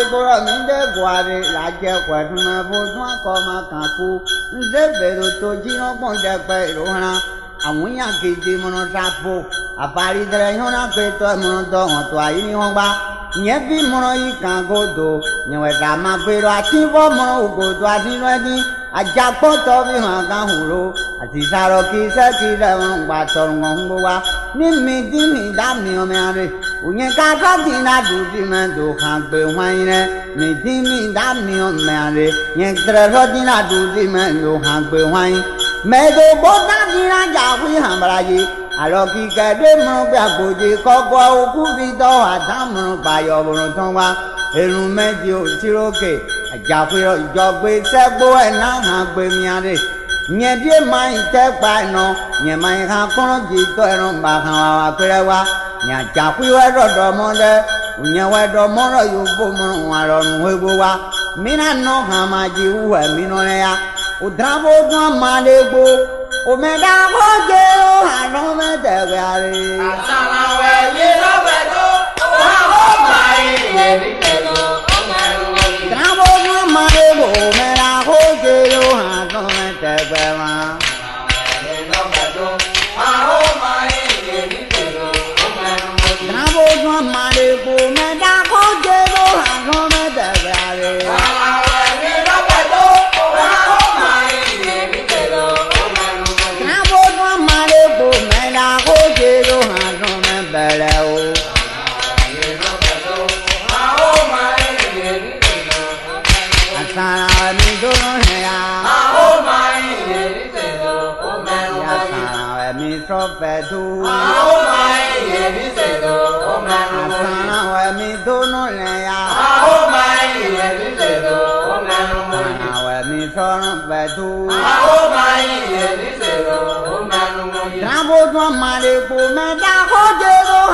Bora Minde Guare, Laja Quatuna, Bosma, Coma, Kaku, Zebero, Tojino, Ponta, Rohana, Amuya Kiti Monotapo, a Pari Drayona, Peto, Monodon, Twaini Homba, Nevi Monoi Kangodo, Nevama Pero, Ativo Mono, go to Adinadi, a Japoto of Hangahuro, a Tisaro Kisa Kida, Baton Mongoa, Nimi Dimi Damio Mary, Unyaka Dina Dudimento, Hampe Wine, Nidimi Damio Mary, Yantra Rodina Dudimento, Hampe Wine, Medo Botadina Yawi Hambraji. Aloki Kademo Babuji, Coco, Kubido, Adamo, Bayo, Tonga, Elumedio, Chiroke, a Jafiro, Jogwe, Sabo, and Nana, Bemiade. Near my tech by no, near my Hakono, Gito, Baha, Perewa, near Jafu, Rodomonde, Unya Mono, you boom, Aron, Hugoa, Mina no Hamaji, Minonea, Udrabo, Madebo. Omega Hojo, I know me the very. Asana we ye no bedo, o my Drabo Marebo, Omega Hojo, I know me the very. No bedo, o my Drabo Marebo, Omega Hojo, I know me the very. Bedu, oh my, ye said, oh man, me dono lea, oh my, ye said, oh man, me turn bedu, oh my, ye said, oh man, Rabo, Mare, Pumeda, Hojo.